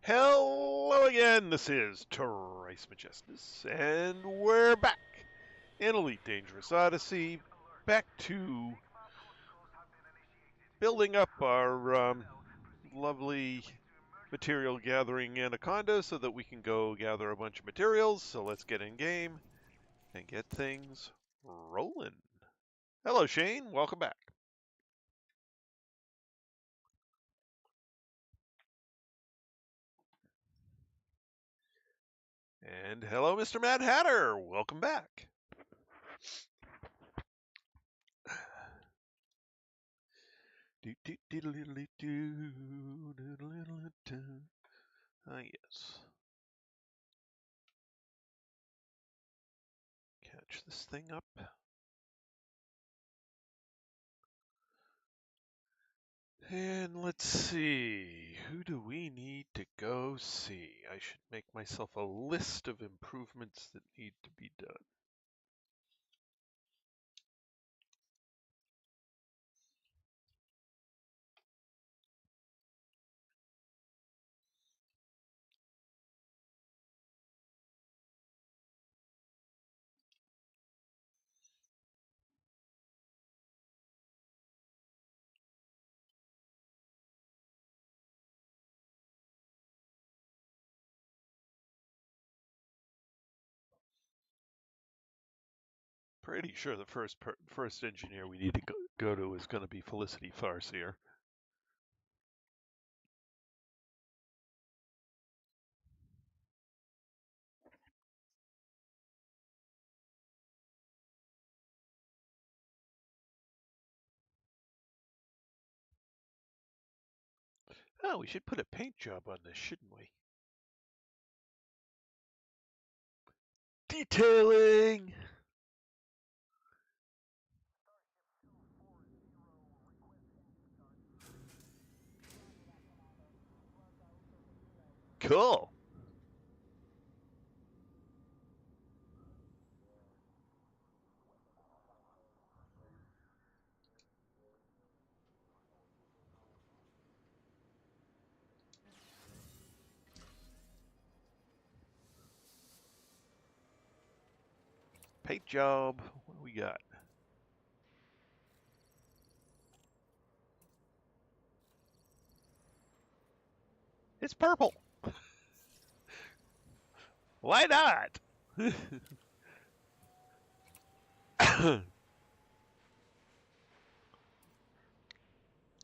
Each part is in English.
Hello again, this is Trice Majestus, and we're back in Elite Dangerous Odyssey, back to building up our lovely material gathering anaconda so that we can go gather a bunch of materials. So let's get in game and get things rolling. Hello Shane, welcome back. And hello Mr. Mad Hatter, welcome back. Ah, yes. Catch this thing up. And let's see, who do we need to go see? I should make myself a list of improvements that need to be done. Pretty sure the first engineer we need to go to is going to be Felicity Farseer. Oh, we should put a paint job on this, shouldn't we? Detailing! Cool. Paint job. What do we got? It's purple. Why not?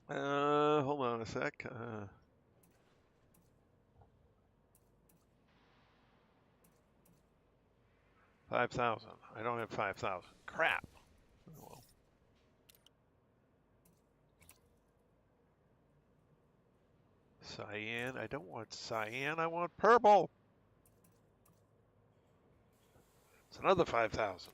Hold on a sec. 5,000. I don't have 5,000. Crap. Oh, well. Cyan. I don't want cyan. I want purple. It's another 5,000.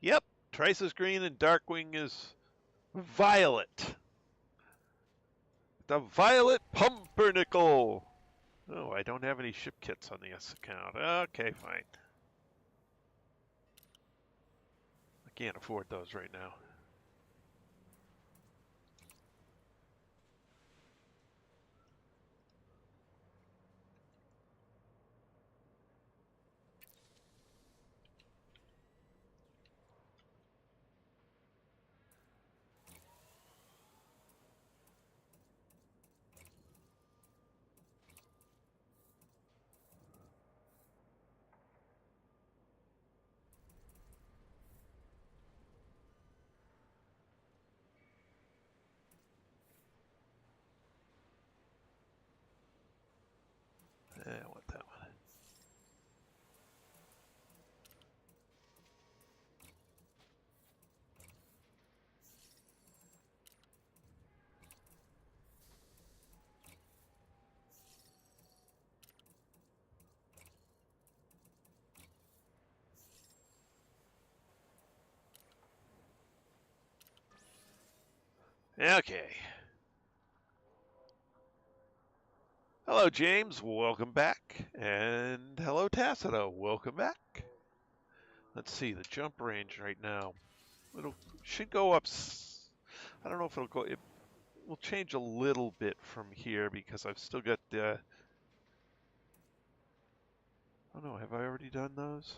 Yep. Trice is green and Darkwing is violet. The violet pumpernickel. Oh, I don't have any ship kits on the S account. Okay, fine. I can't afford those right now. I want that one. Okay. Hello, James. Welcome back. And hello, Tacito. Welcome back. Let's see the jump range right now. It should go up. I don't know if it'll go. It will change a little bit from here because I've still got the. Oh no, have I already done those?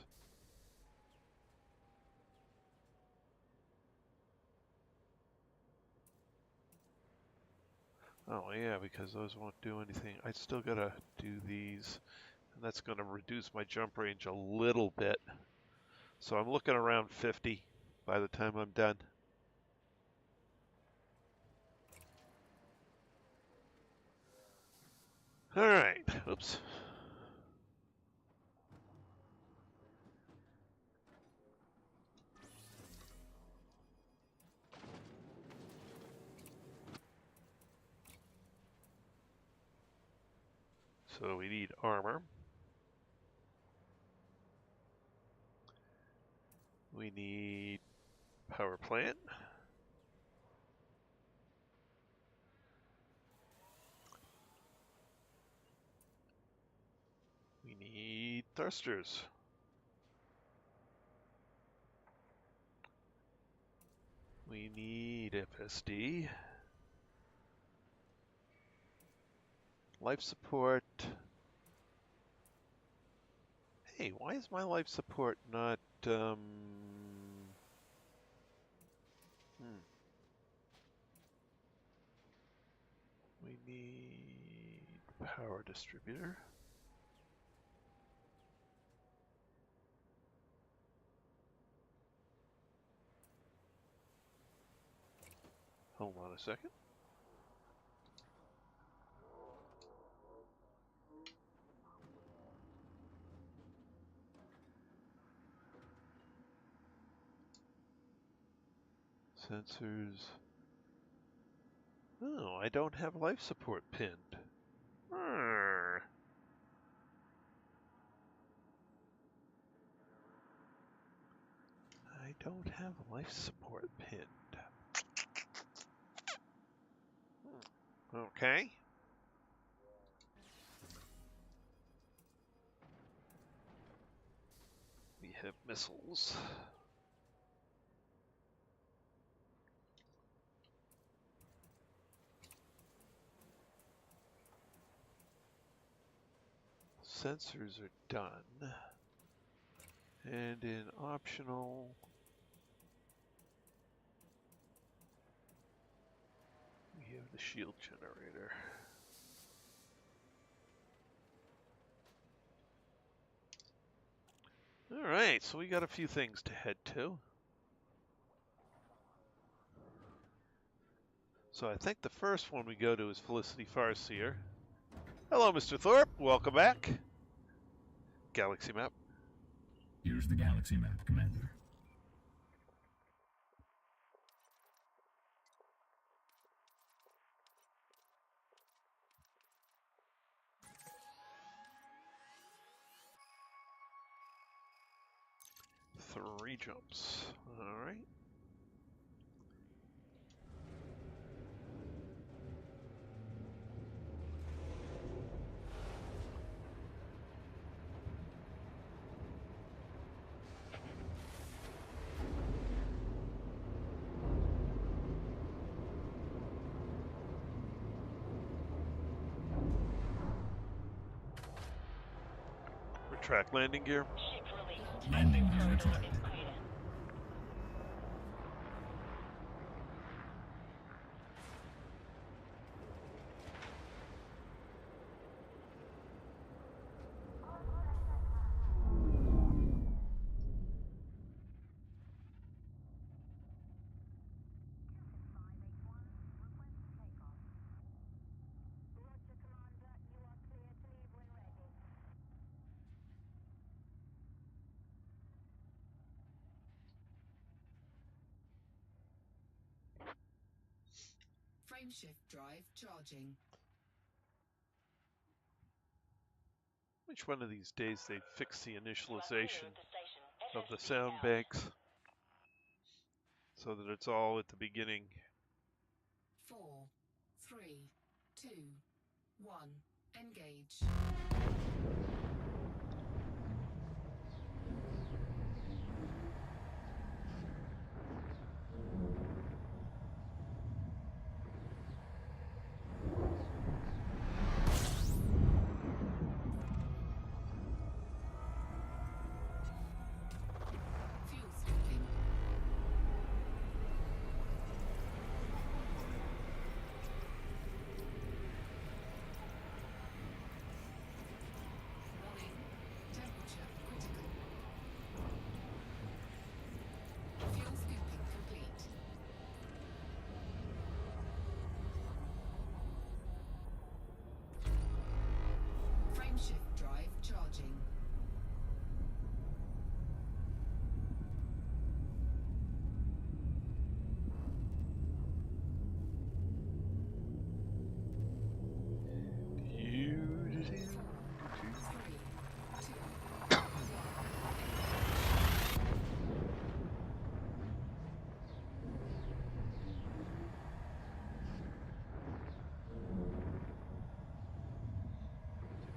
Oh yeah, because those won't do anything. I still gotta do these, and that's gonna reduce my jump range a little bit. So I'm looking around 50 by the time I'm done. All right, oops. So we need armor. We need power plant. We need thrusters. We need FSD. Life support. Hey, why is my life support not, We need power distributor. Hold on a second. Sensors. Oh, I don't have life support pinned. I don't have life support pinned. Okay. We have missiles. Sensors are done. And in optional, we have the shield generator. All right, so we got a few things to head to. So I think the first one we go to is Felicity Farseer. Hello, Mr. Thorpe. Welcome back. Galaxy map. Here's the galaxy map, Commander. Three jumps. All right. Retract landing gear. Landing gear retracted. Frameshift drive charging. Which one of these days they fix the initialization of the sound banks so that it's all at the beginning? 4, 3, 2, 1. Engage.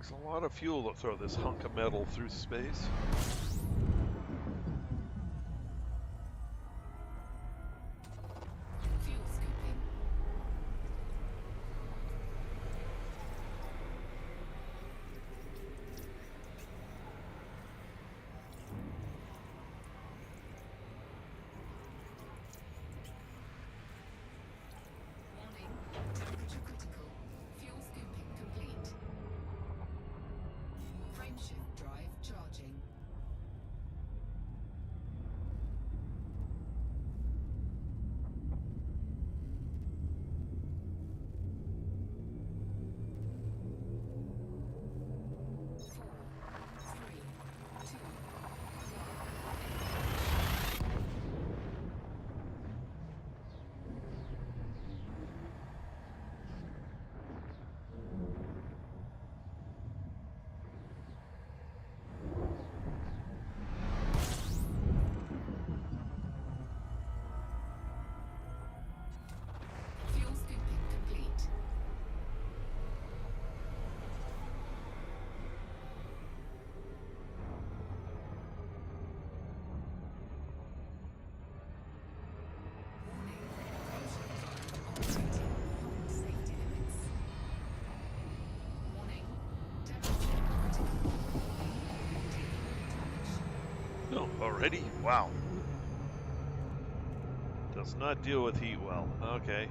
Takes a lot of fuel to throw this hunk of metal through space. Fuel scooping. Warning. Temperature critical. Fuel scooping complete. Frameshift drive charging. Four, three, two, fuel scooping complete. Warning. Frameshift drive operating beyond safety limits. Warning. Temperature critical. Taking damage. Oh, already? Wow. Does not deal with heat well. Okay.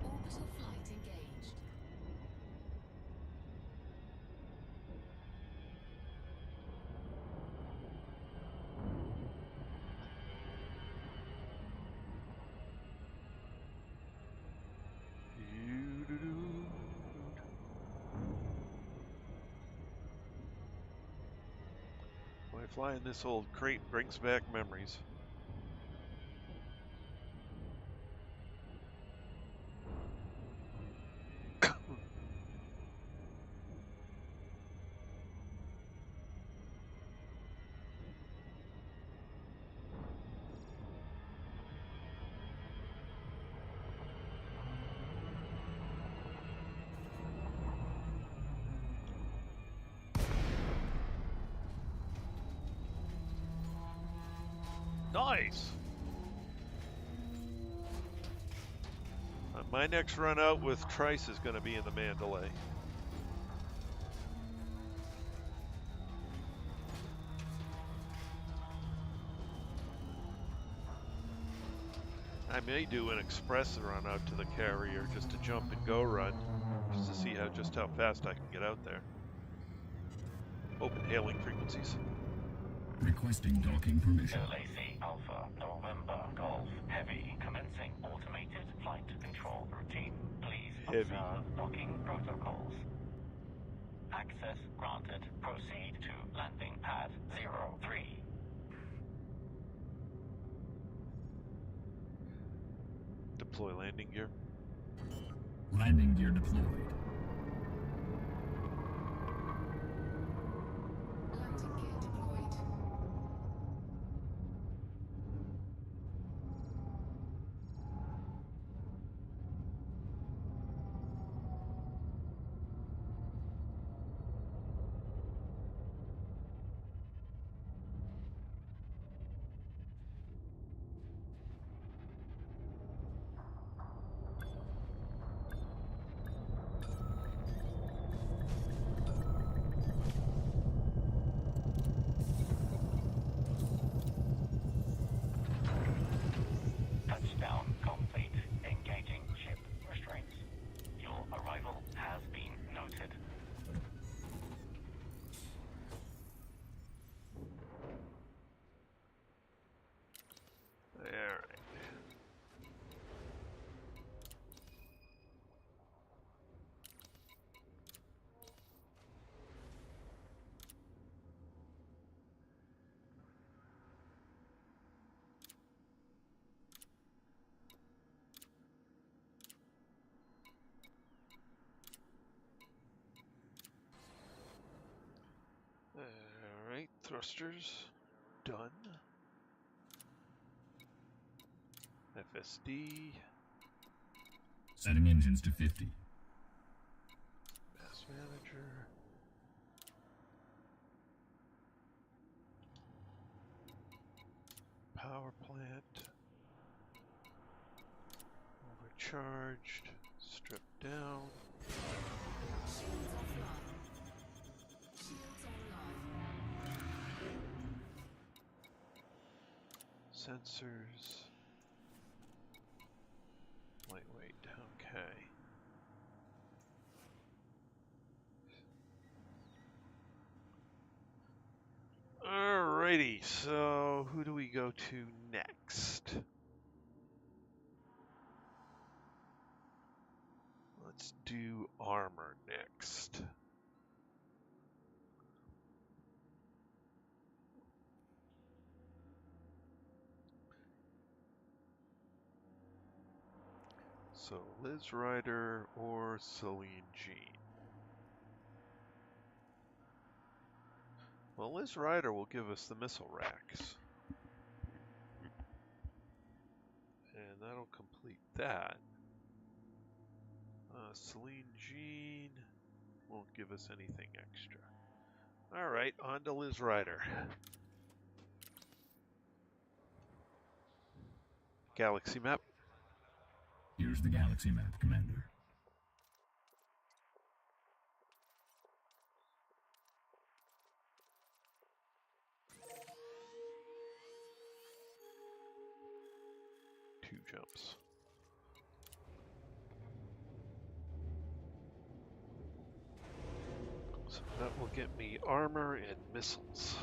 Orbital flight engaged. Why flying this old crate brings back memories. Nice! My next run out with Trice is going to be in the Mandalay. I may do an express run out to the carrier just to jump and go run, just to see just how fast I can get out there. Open hailing frequencies. Requesting docking permission. LAC Alpha November Golf Heavy commencing automated flight control routine. Please Heavy. observe docking protocols. Access granted. Proceed to landing pad 03. Deploy landing gear. Landing gear deployed. Landing gear deployed. Thrusters. Done. FSD. Setting engines to 50. Mass Manager. Power plant. Overcharged. Stripped down. Shields offline. Shields online. Sensors. Lightweight. Okay. Alrighty, so who do we go to next? Let's do armor next. So Liz Ryder or Celine Jean. Well, Liz Ryder will give us the missile racks. And that'll complete that. Celine Jean won't give us anything extra. Alright, on to Liz Ryder. Galaxy map. Here's the galaxy map, Commander. Two jumps. So that will get me armor and missiles.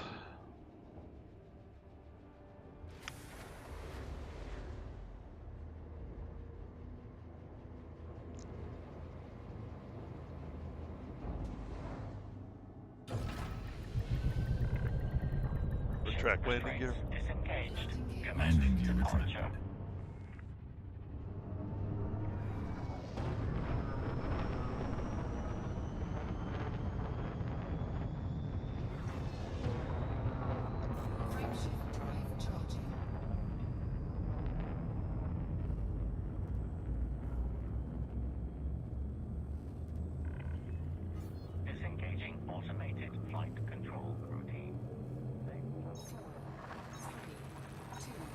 Track landing gear. Disengaged. Landing Commence gear departure. retracted. Frameshift drive charging. Disengaging automated flight control routine. 4, 3, 2, 1.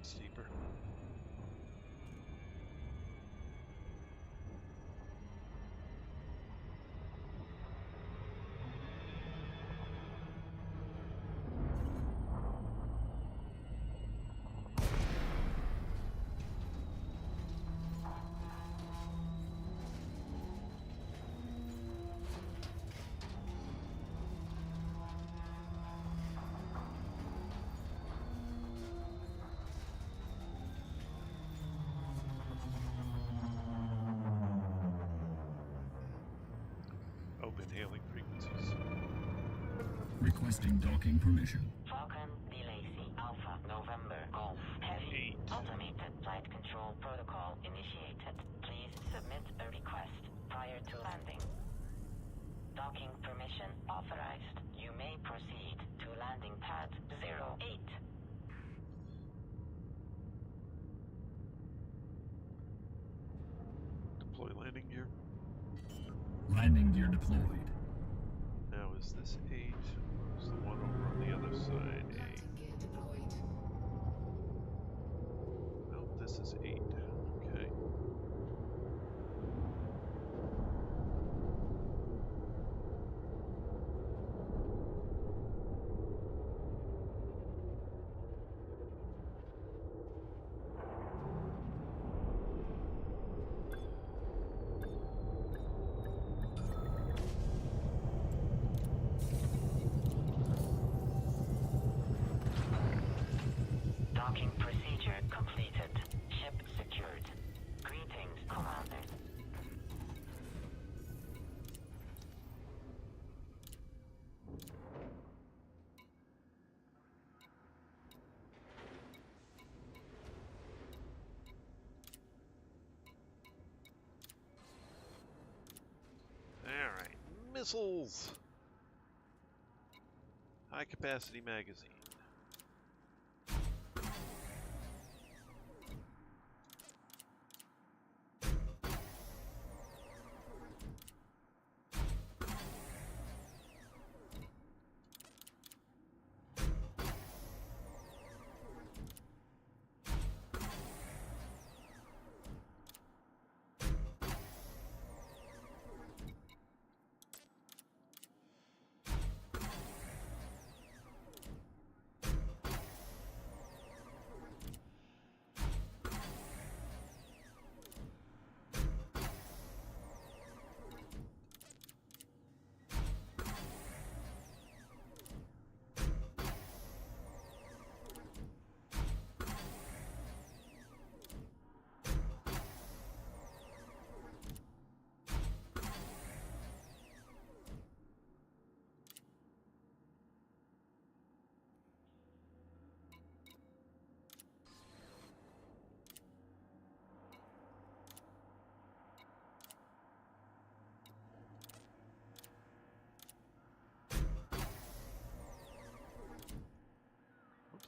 steeper. Open hailing frequencies. Requesting docking permission. Falcon DeLacy Alpha November Golf Heavy 8. Automated Flight Control Protocol initiated. Please submit a request prior to landing. Docking permission authorized. You may proceed to landing pad 08. Deploy landing gear. Landing gear deployed. Now is this 8? Or is the one over on the other side 8? Landing gear deployed. No, this is 8. Okay. Docking procedure completed. Ship secured. Greetings, Commander. Alright. Missiles! High capacity magazine. Oops.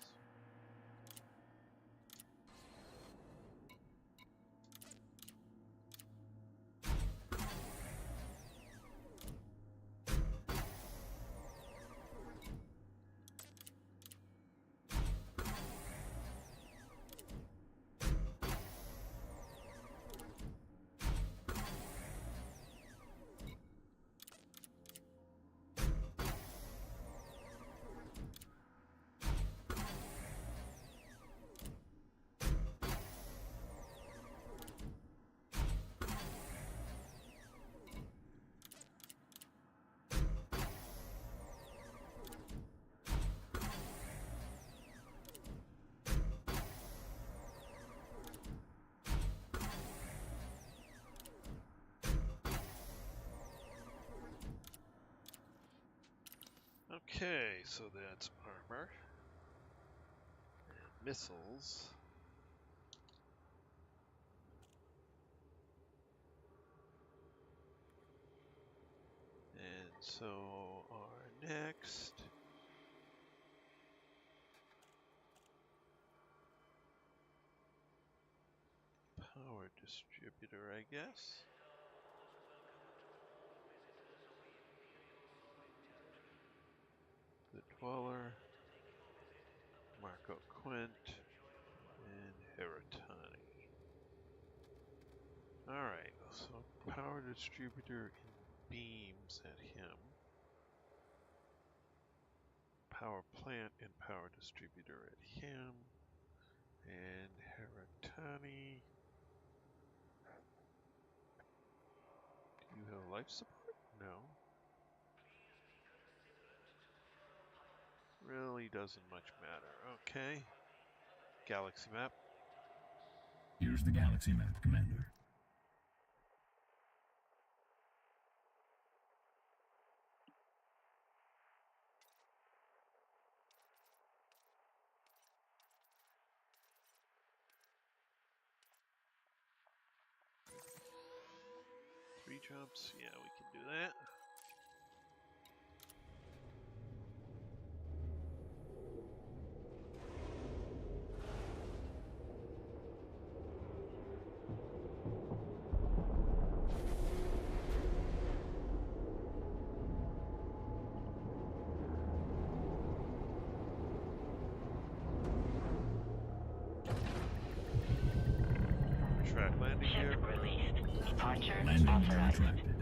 Okay, so that's armor and missiles. And so our next power distributor, I guess. The Dweller, Marco Quint, Alright, so power distributor and beams at him. Power plant and power distributor at him. And Haratani. Do you have life support? No. Really doesn't much matter. Okay. Galaxy map. Here's the galaxy map, Commander. Three jumps. Yeah, we can do that. Track landing here. Ship released. Departure Landing gear authorized. retracted.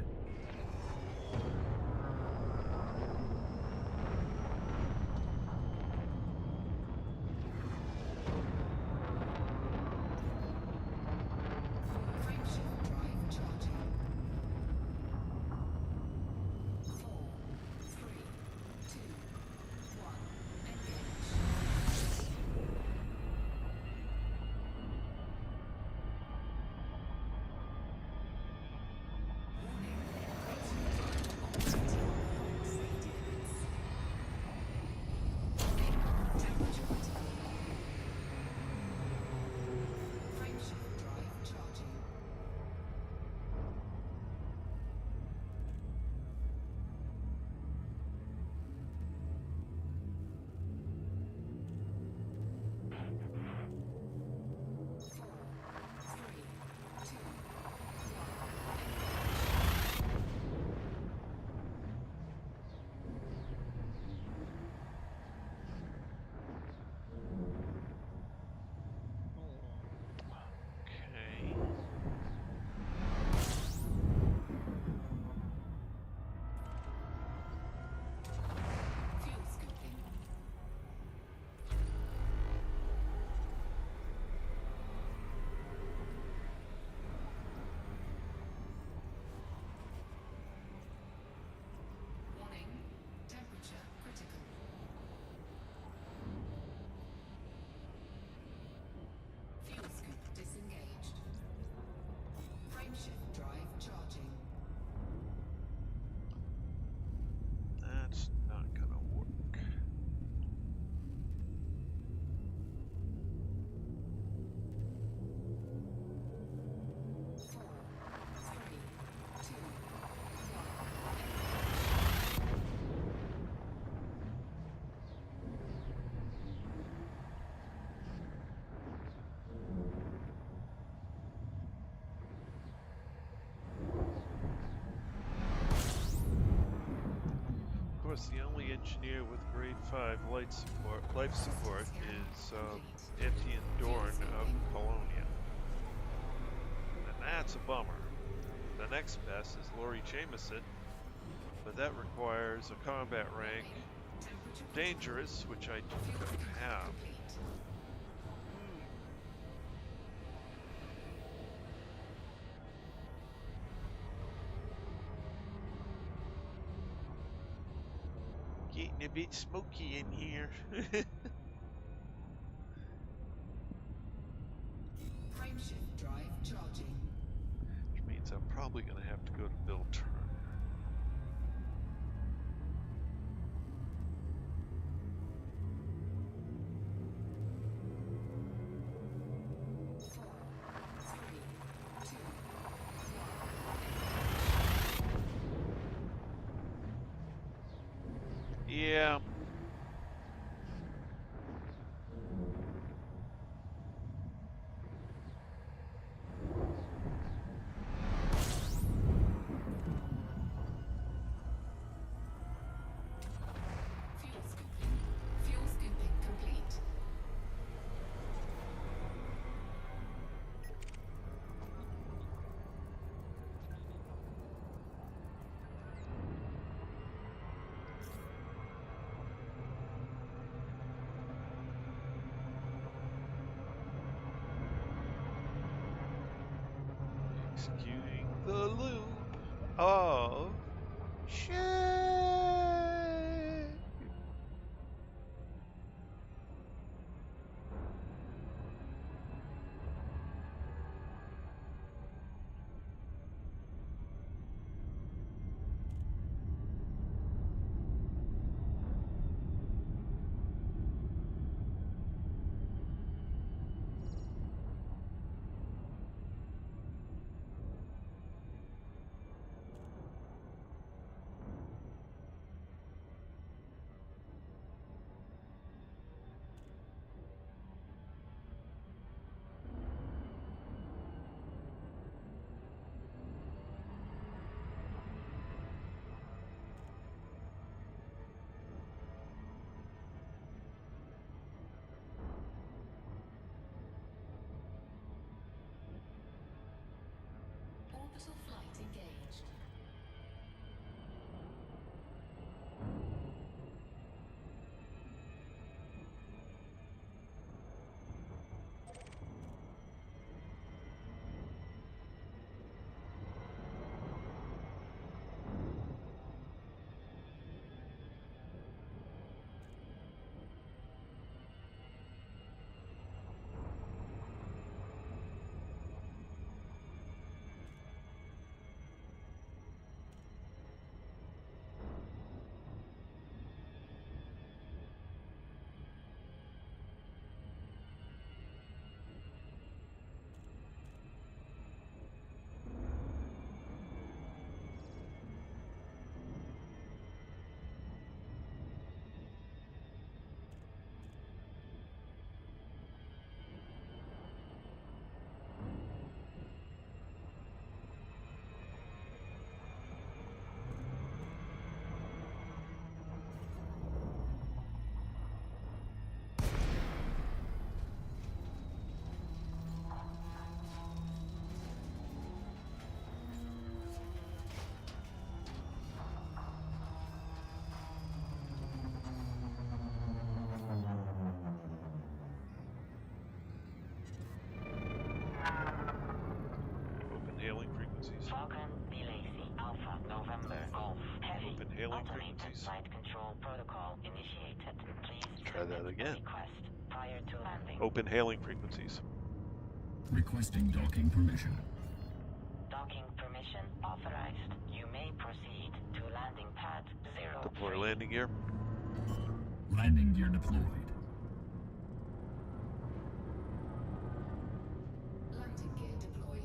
Frameshift drive charging. 4, 3, 2, 1. Engage. Frameshift drive charging. Okay. Fuel scooping. Warning. Temperature critical. Fuel scoop disengaged. Frameshift drive charging. That's not gonna work. Four, three, two, Of course, the only engineer with grade 5 life support is Etienne Dorn of Colonia. And that's a bummer. The next best is Laurie Jameson, but that requires a combat rank temperature dangerous, which I don't have. complete. Getting a bit smoky in here. Frameshift drive charging. Which means I'm probably going to have to go to Bill Turner. Four, three, two, Yeah. fuel scooping. Fuel scooping complete. Executing the loop of shame. Orbital flight engaged. Open hailing frequencies. Falcon, Belacy, Alpha, November, Golf, Heavy. Open hailing Automated frequencies. flight control protocol initiated. Please Try that submit again. a request prior to landing. Open hailing frequencies. Requesting docking permission. Docking permission authorized. You may proceed to landing pad 03. Deploy landing gear. Landing gear deployed. Landing gear deployed.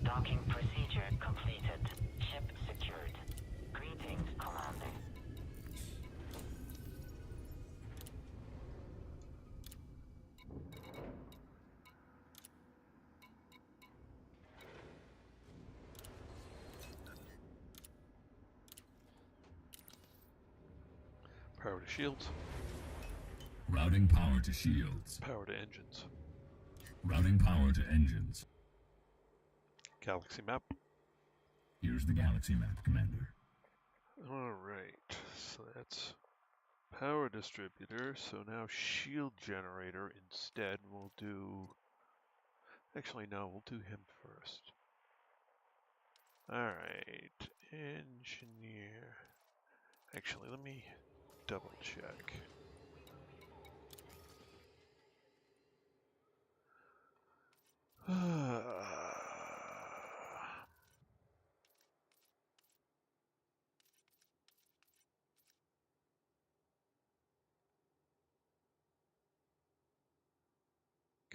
Docking procedure completed. Ship secured. Greetings, Commander. Power to shields. Routing power to shields. Power to engines. Routing power to engines. Galaxy map. Here's the galaxy map, Commander. Alright, so that's power distributor. So now shield generator instead. We'll do... Actually, no, we'll do him first. Alright, engineer. Actually, let me double check.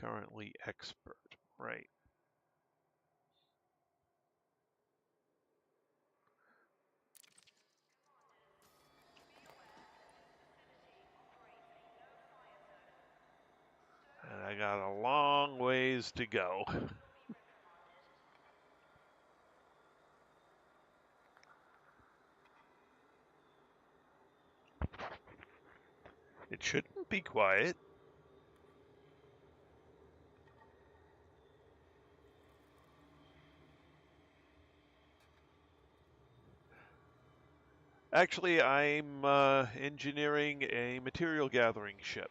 Currently expert, right. And I got a long ways to go. It shouldn't be quiet. Actually, I'm engineering a material gathering ship.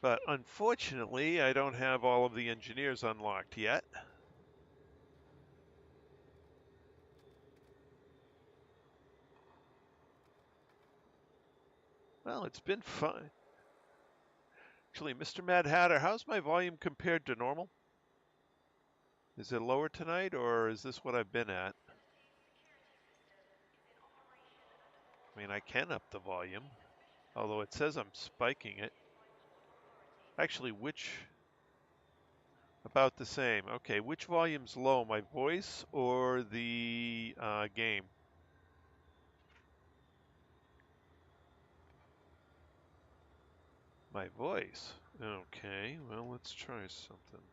But unfortunately, I don't have all of the engineers unlocked yet. Well, it's been fun. Actually, Mr. Mad Hatter, how's my volume compared to normal? Is it lower tonight, or is this what I've been at? I mean, I can up the volume, although it says I'm spiking it. Actually, about the same. Okay, which volume's low, my voice or the game? My voice. Okay, well, let's try something.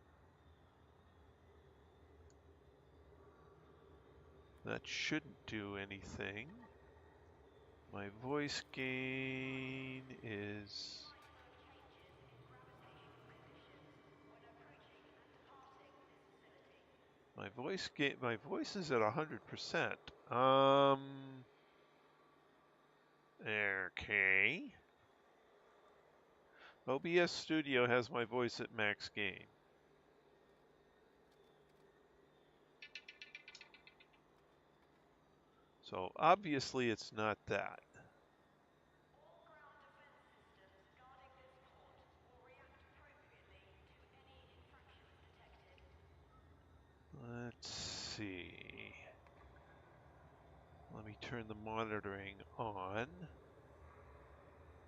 That shouldn't do anything. My voice gain is... My voice is at 100%. Okay. OBS Studio has my voice at max gain. So obviously it's not that. Let's see. Let me turn the monitoring on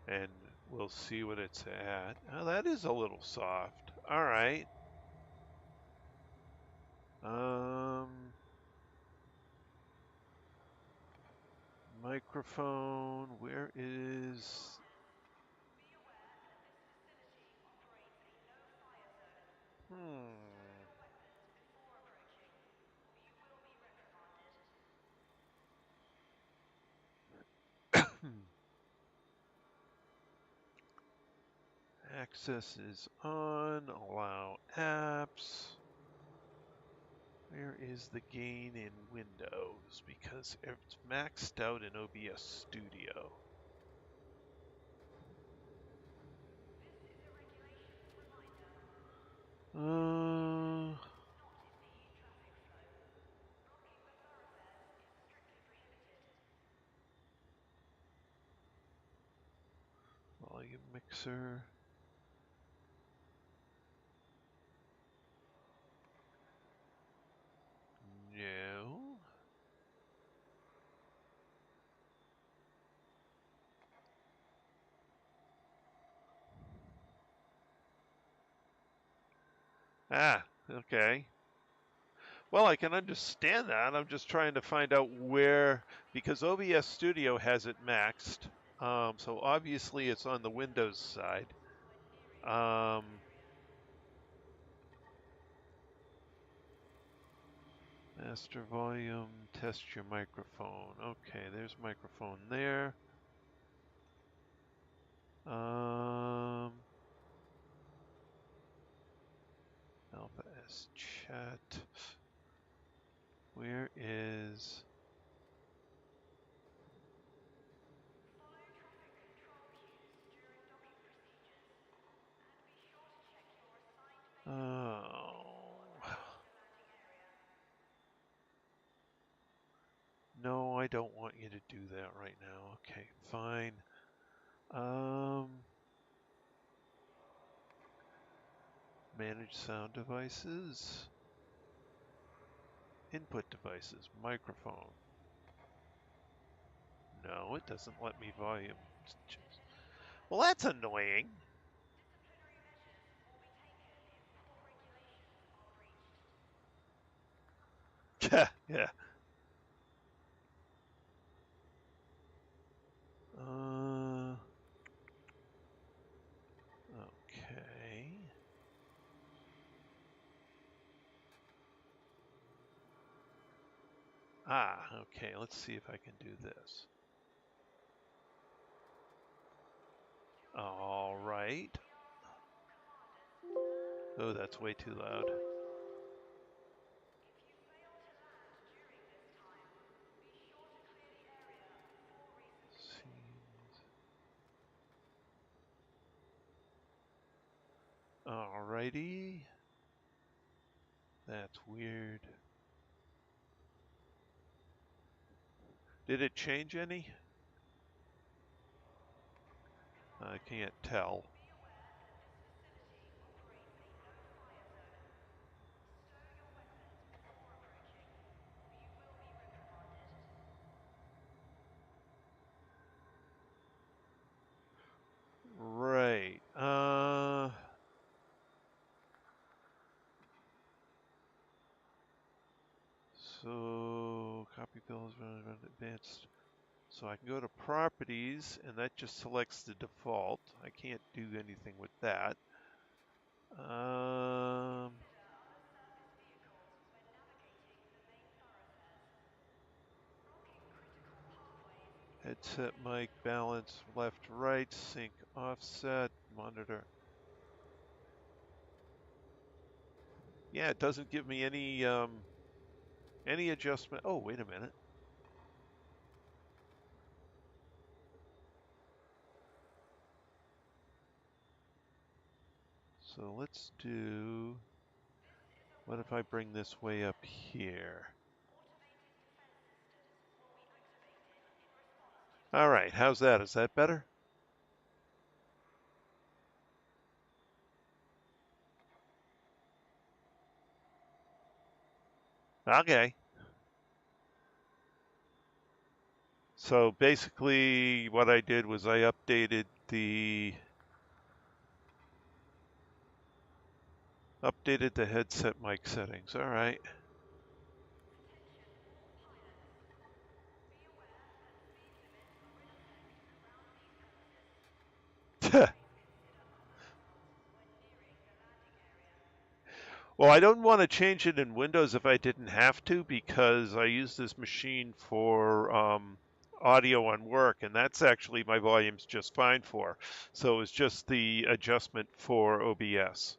and we'll see what it's at. Oh, that is a little soft. All right. Microphone, where is... Access is on, allow apps. Where is the gain in Windows? Because it's maxed out in OBS Studio. Volume mixer. No. Ah, okay. Well, I can understand that. I'm just trying to find out where, because OBS Studio has it maxed. So obviously it's on the Windows side. Master volume, test your microphone. Okay, there's microphone there. Alpha S chat. Where is... Oh. No, I don't want you to do that right now. Okay, fine. Manage sound devices. Input devices. Microphone. No, it doesn't let me volume. Well, that's annoying. Yeah. Okay. Ah, okay. Let's see if I can do this. All right. Oh, that's way too loud. Alrighty. That's weird. Did it change any? I can't tell. Right. So copy bills advanced. So I can go to properties and that just selects the default. I can't do anything with that. Headset mic, balance, left, right, sync, offset, monitor. Yeah, it doesn't give me any adjustment. Oh, wait a minute. So let's do, what if I bring this way up here? All right, how's that? Is that better? Okay. So basically what I did was I updated the headset mic settings. All right. Well, I don't want to change it in Windows if I didn't have to because I use this machine for audio on work, and that's actually my volume's just fine for. So it's just the adjustment for OBS.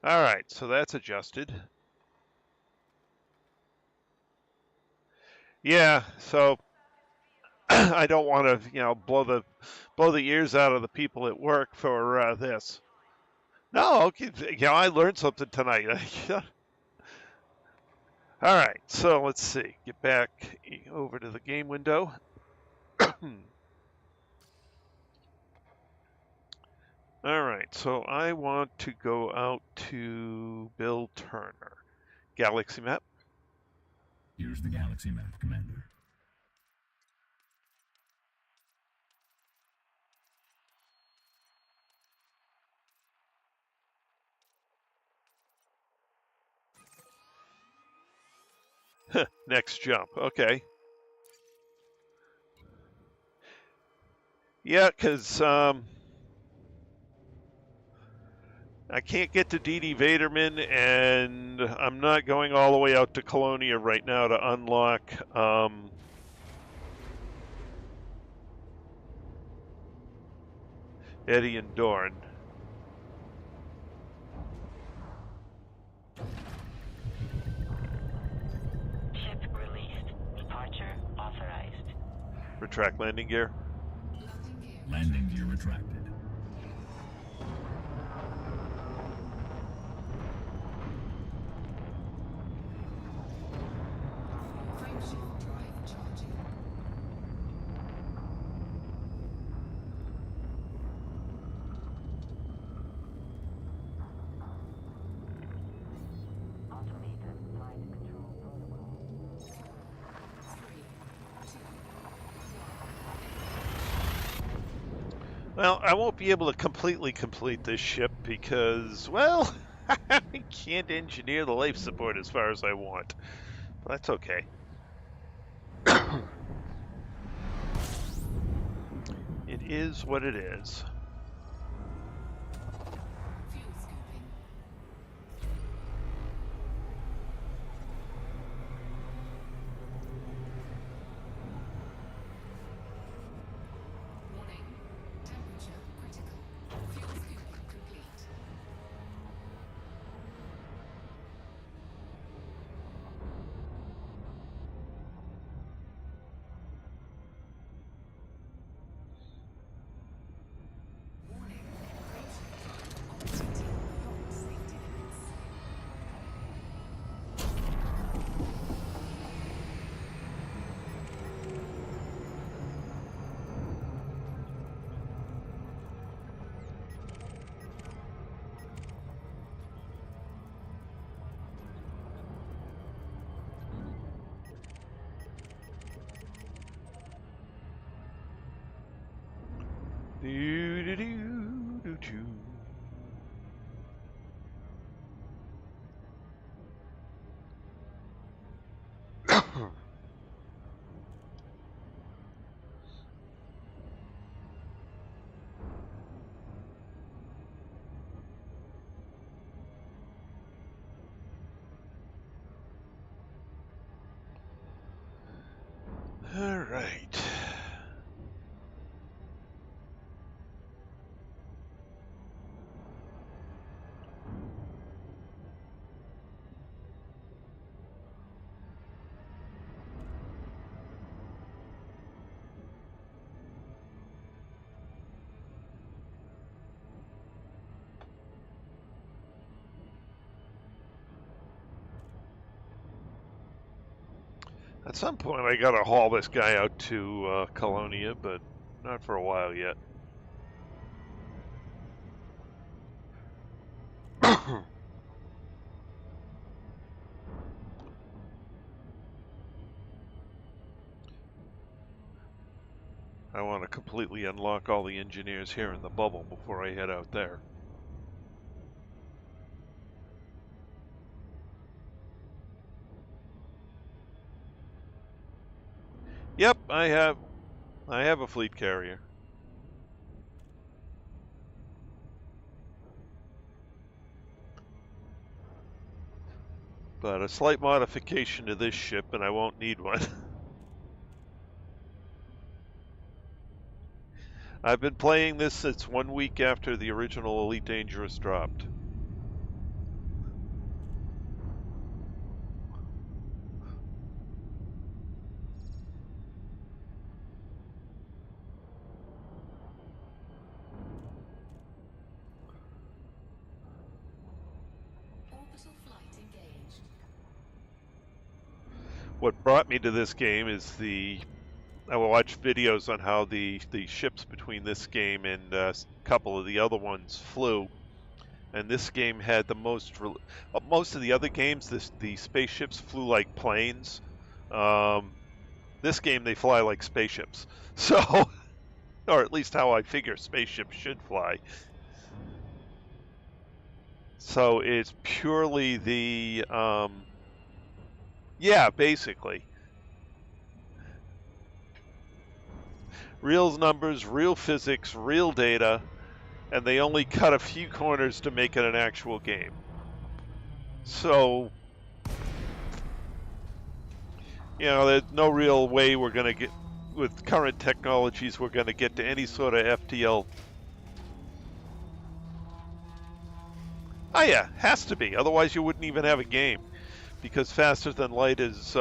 All right, so that's adjusted. Yeah, so I don't want to, blow the ears out of the people at work for this. No, okay, I learned something tonight. All right, so let's see. Get back over to the game window. All right, so I want to go out to Bill Turner. Galaxy map. Here's the galaxy map, Commander. Next jump. Okay. Yeah, because I can't get to Dee Dee Vaderman, and I'm not going all the way out to Colonia right now to unlock Eddie and Dorn. Ship released. Departure authorized. Retract landing gear. Landing gear retracted. Frameshift drive charging. Automated flight control protocol. 3, 2, Well, I won't be able to completely complete this ship because, well, I can't engineer the life support as far as I want. But that's okay. It is what it is. fuel scooping. Warning. Temperature critical. Fuel scooping complete. All right. At some point, I gotta haul this guy out to Colonia, but not for a while yet. I want to completely unlock all the engineers here in the bubble before I head out there. Yep, I have a fleet carrier. But a slight modification to this ship and I won't need one. I've been playing this since 1 week after the original Elite Dangerous dropped. Orbital flight engaged. What brought me to this game is I watched videos on how the ships between this game and a couple of the other ones flew, and this game had the most of the other games. The spaceships flew like planes. This game they fly like spaceships, so or at least how I figure spaceships should fly. So it's purely the yeah, basically. Real numbers, real physics, real data, and they only cut a few corners to make it an actual game. So, there's no real way we're going to get, with current technologies, we're going to get to any sort of FTL. Oh yeah, has to be. Otherwise you wouldn't even have a game. Because faster than light is,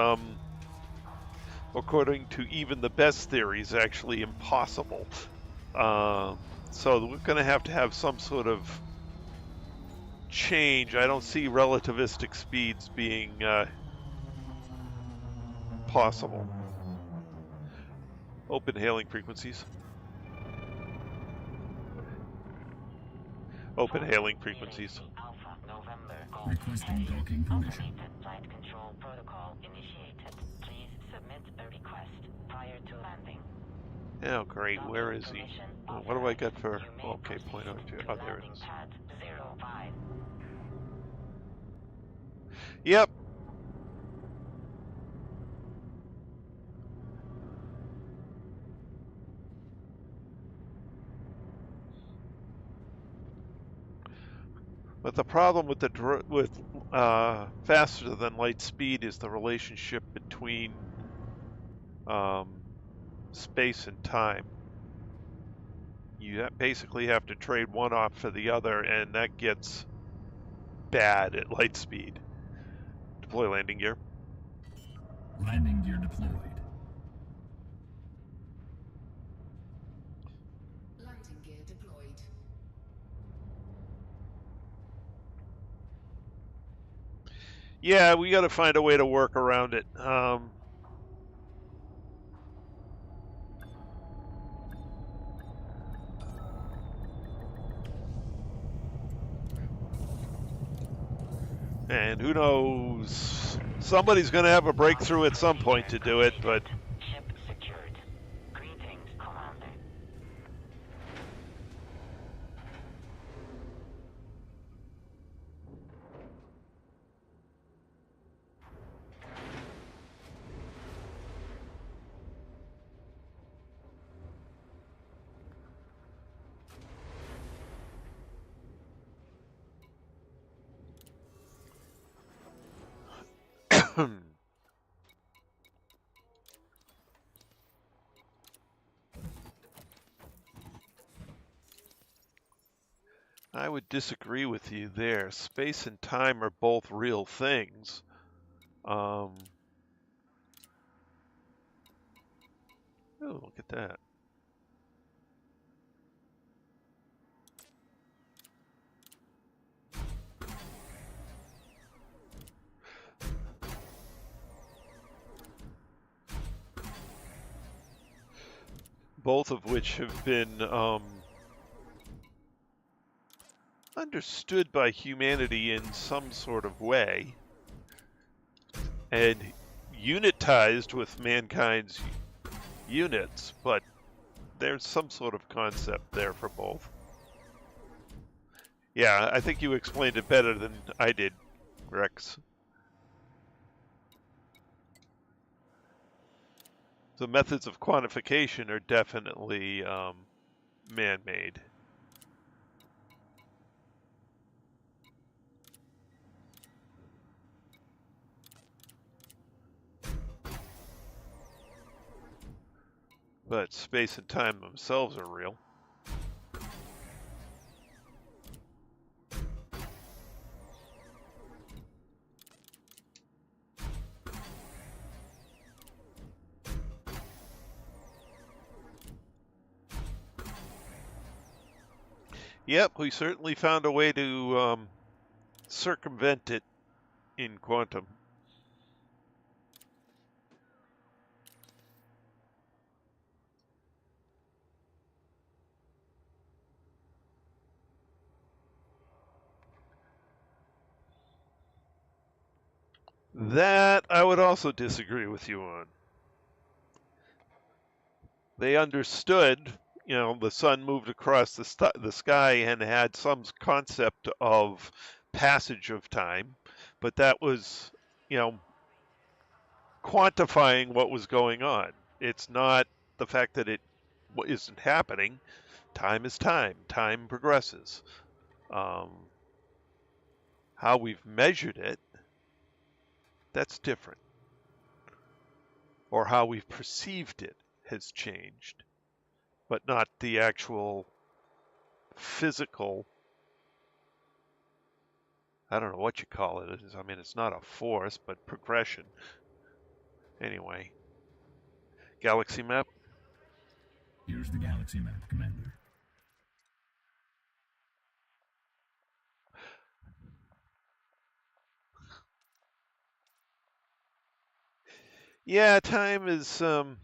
according to even the best theories, actually impossible. So we're going to have some sort of change. I don't see relativistic speeds being possible. Open hailing frequencies. Open hailing frequencies. Alpha November. Requesting docking permission. Automated flight control protocol initiated. Please submit a request prior to landing. Oh, great. Where is he? Oh, what do I got for... Okay, point out here. Oh, there it is. Pad 05. Yep. But the problem with faster than light speed is the relationship between space and time. You basically have to trade one off for the other, and that gets bad at light speed. Deploy landing gear. Landing gear deployed. Landing gear deployed. Yeah, we got to find a way to work around it. And who knows? Somebody's going to have a breakthrough at some point to do it, but... Ship secured. Greetings, Commander. I would disagree with you there. Space and time are both real things. Oh, look at that. Both of which have been understood by humanity in some sort of way and unitized with mankind's units, but there's some sort of concept there for both. Yeah, I think you explained it better than I did, Rex. The methods of quantification are definitely man-made. But space and time themselves are real. Yep, we certainly found a way to circumvent it in quantum. That I would also disagree with you on. They understood, the sun moved across the sky and had some concept of passage of time, but that was, quantifying what was going on. It's not the fact that it isn't happening. Time is time. Time progresses. How we've measured it, that's different. Or how we've perceived it has changed, but not the actual physical, I don't know what you call it. I mean, it's not a force, but progression. Anyway, galaxy map. Here's the galaxy map, Commander. Yeah, time is time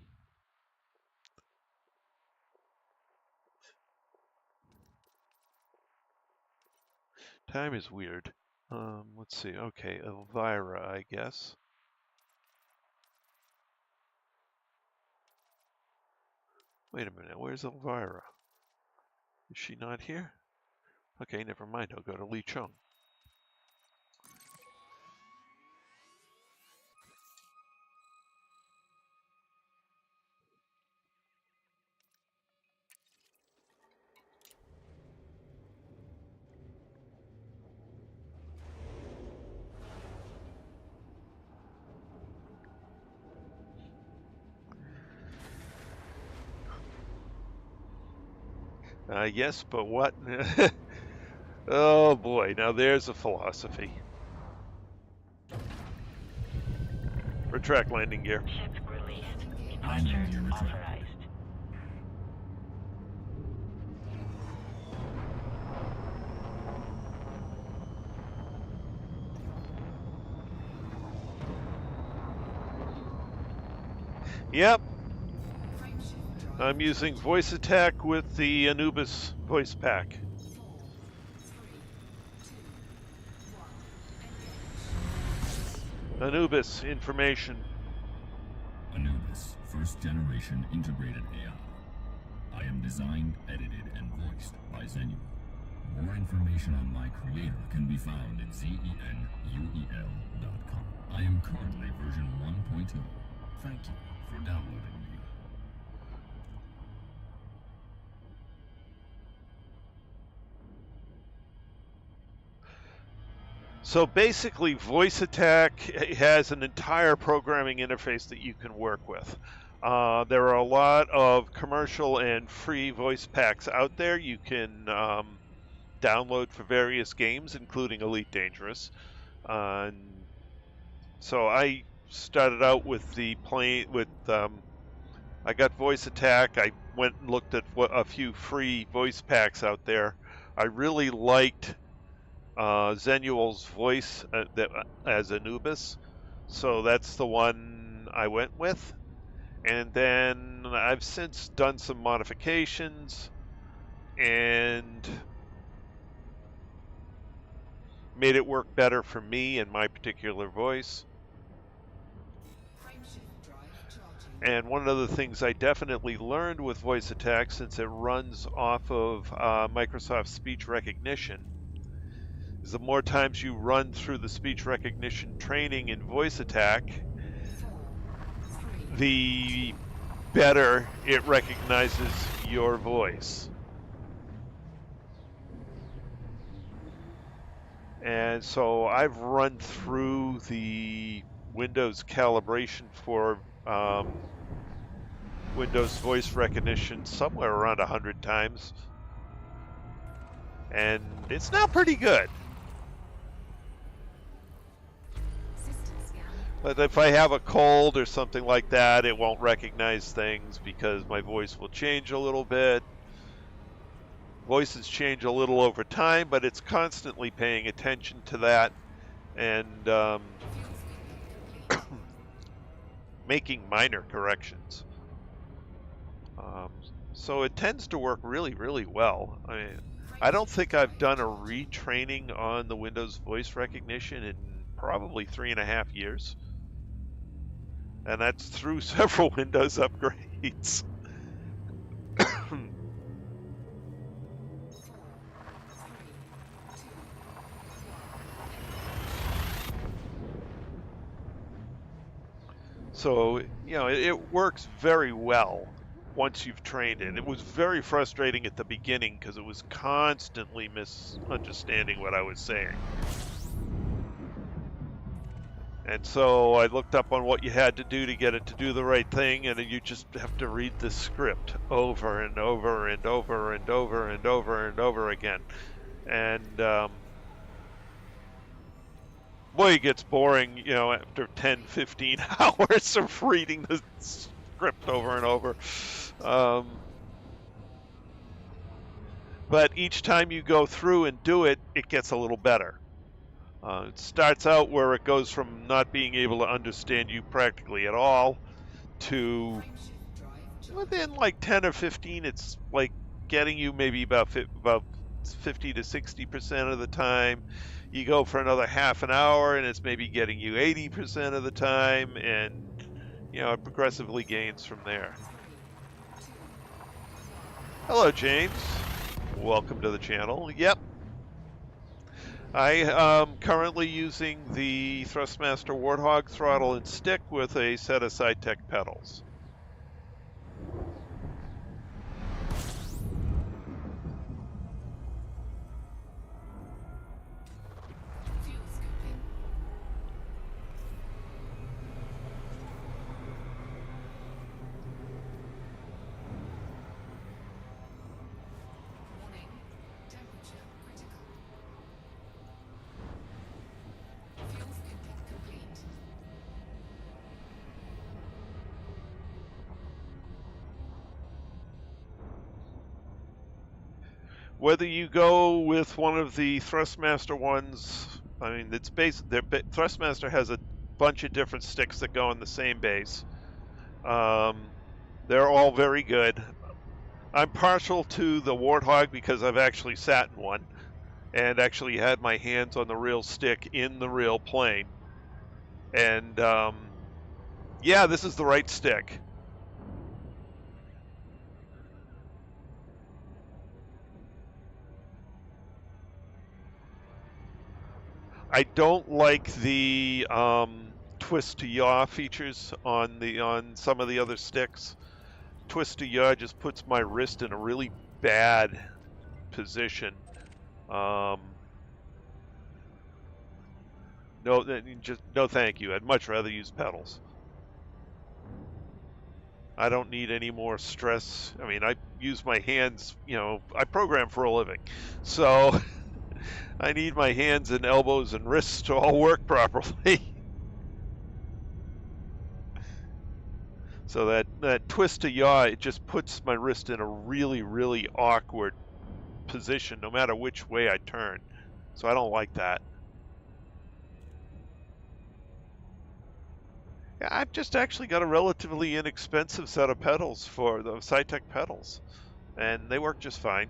is weird. Let's see. Okay, Elvira, I guess. Wait a minute. Where's Elvira? Is she not here? Okay, never mind. I'll go to Lee Chung. Yes, but what? Oh boy, now there's a philosophy. Retract landing gear. Ship released. Landing Departure gear retracted. authorized. Yep. I'm using voice attack with the Anubis voice pack. 4, 3, 2, 1, engage. Anubis information. Anubis, first generation integrated AI. I am designed, edited, and voiced by Zenuel. More information on my creator can be found at zenuel.com. I am currently version 1.0. Thank you for downloading me. So basically, Voice Attack has an entire programming interface that you can work with. There are a lot of commercial and free voice packs out there you can download for various games, including Elite Dangerous. And so I started out with I got Voice Attack. I went and looked at a few free voice packs out there. I really liked Zenuel's voice as Anubis, so that's the one I went with. And then I've since done some modifications and made it work better for me and my particular voice. And one of the things I definitely learned with Voice Attack, since it runs off of Microsoft Speech Recognition, is the more times you run through the speech recognition training in Voice Attack, the better it recognizes your voice. And so I've run through the Windows calibration for Windows voice recognition somewhere around 100 times. And it's now pretty good. But if I have a cold or something like that, it won't recognize things because my voice will change a little bit. Voices change a little over time, but it's constantly paying attention to that and making minor corrections. So it tends to work really, really well. I mean, I don't think I've done a retraining on the Windows voice recognition in probably 3.5 years. And that's through several Windows upgrades. So, you know, it works very well once you've trained it. It was very frustrating at the beginning because it was constantly misunderstanding what I was saying. And so I looked up on what you had to do to get it to do the right thing, and you just have to read the script over and over and over and over and over and over again. And boy, it gets boring, you know, after 10, 15 hours of reading the script over and over. But each time you go through and do it, it gets a little better. It starts out where it goes from not being able to understand you practically at all to within like 10 or 15, it's like getting you maybe about 50 to 60% of the time. You go for another half an hour and it's maybe getting you 80% of the time, and you know, it progressively gains from there. Hello, James. Welcome to the channel. Yep. I am currently using the Thrustmaster Warthog throttle and stick with a set of SideTech pedals. Whether you go with one of the Thrustmaster ones, I mean, it's Thrustmaster has a bunch of different sticks that go on the same base. They're all very good. I'm partial to the Warthog because I've actually sat in one and actually had my hands on the real stick in the real plane. And yeah, this is the right stick. I don't like the twist to yaw features on some of the other sticks. Twist to yaw just puts my wrist in a really bad position. No, just no, thank you. I'd much rather use pedals. I don't need any more stress. I mean, I use my hands. You know, I program for a living, so I need my hands and elbows and wrists to all work properly. So that twist to yaw, it just puts my wrist in a really, really awkward position, no matter which way I turn. So I don't like that. Yeah, I've just actually got a relatively inexpensive set of pedals for the Cytec pedals, and they work just fine.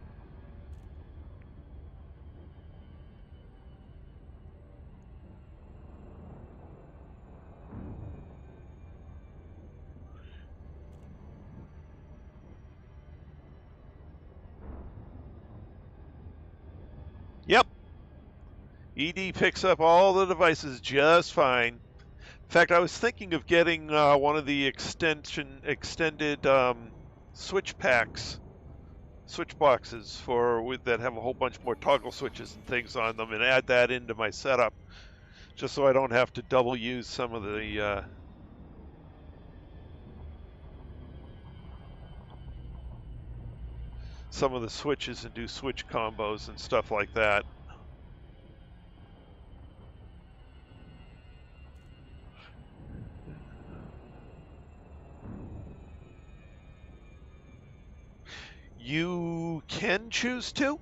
Yep, ED picks up all the devices just fine. In fact, I was thinking of getting one of the extended switch packs, switch boxes that have a whole bunch more toggle switches and things on them, and add that into my setup, just so I don't have to double use some of the switches and do switch combos and stuff like that. You can choose to.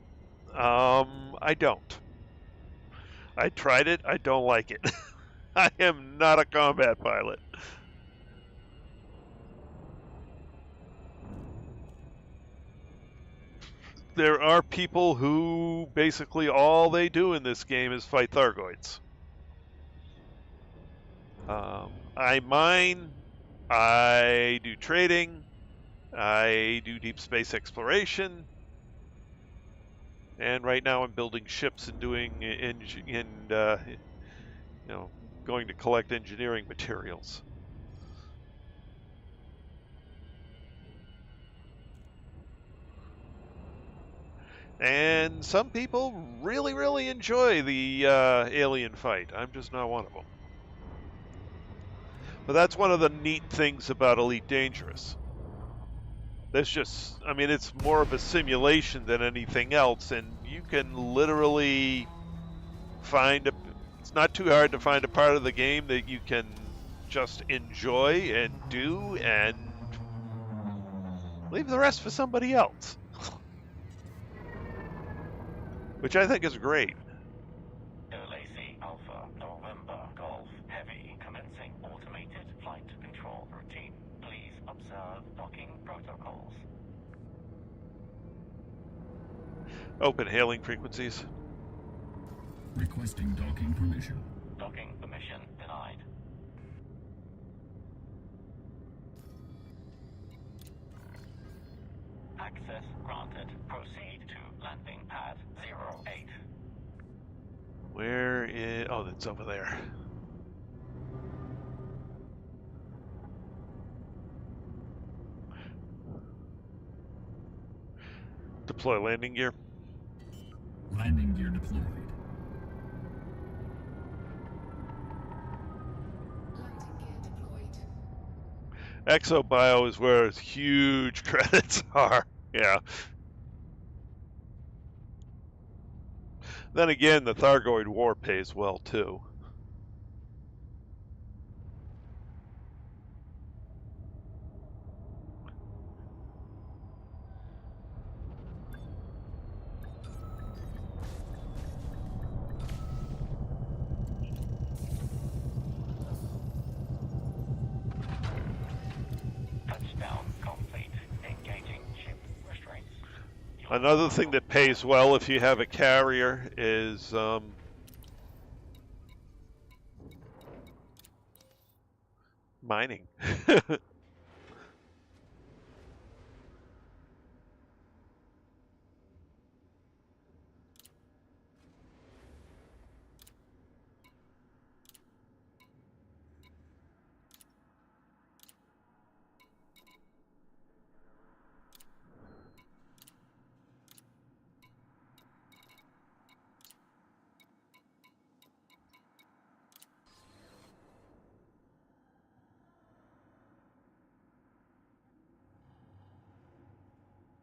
I don't. I tried it. I don't like it. I am not a combat pilot. There are people who basically all they do in this game is fight Thargoids. I mine, I do trading, I do deep space exploration, and right now I'm building ships and doing going to collect engineering materials. And some people really, really enjoy the alien fight. I'm just not one of them. But that's one of the neat things about Elite Dangerous. I mean, it's more of a simulation than anything else, and you can literally it's not too hard to find a part of the game that you can just enjoy and do and leave the rest for somebody else. Which I think is great. Lacey Alpha November Golf Heavy commencing automated flight control routine. Please observe docking protocols. Open hailing frequencies. Requesting docking permission. Docking permission denied. Access granted. Proceed to landing pad 08. Where is... Oh, it's over there. Deploy landing gear. Landing gear deployed. Landing gear deployed. Exobio is where huge credits are. Yeah. Then again, the Thargoid War pays well too. Touchdown complete. Engaging ship restraints. Another thing that pays well if you have a carrier is mining.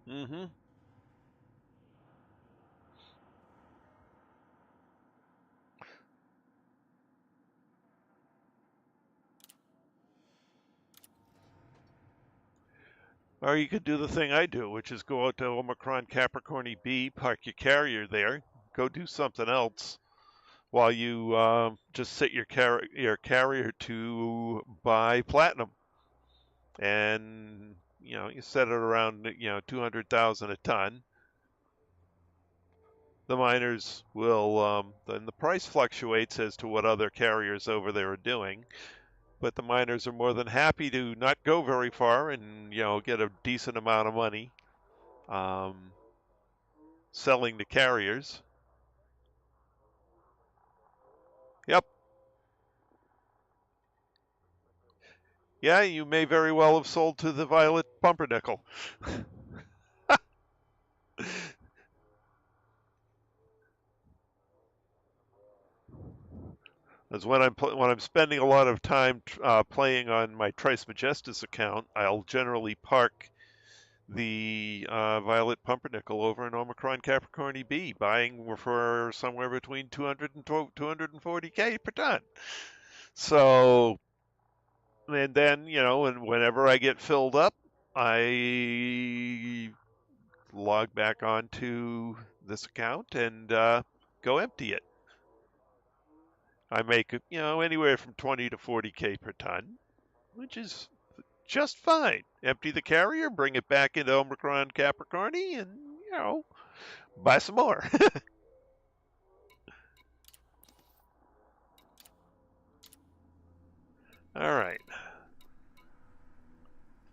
Mm-hmm. Or you could do the thing I do, which is go out to Omicron Capricorn B, park your carrier there, go do something else while you just set your carrier to buy platinum, and you set it around 200,000 a ton. The miners will then the price fluctuates as to what other carriers over there are doing, but the miners are more than happy to not go very far and get a decent amount of money selling to carriers. Yep. Yeah, you may very well have sold to the Violet Pumpernickel. As when I'm spending a lot of time playing on my Trice Majestus account, I'll generally park the Violet Pumpernickel over in Omicron Capricorn B, buying for somewhere between 200 and 240K per ton. So, and then and whenever I get filled up, I log back onto this account and go empty it. I make anywhere from 20 to 40K per ton, which is just fine. Empty the carrier, bring it back into Omicron Capricorni, and buy some more. All right.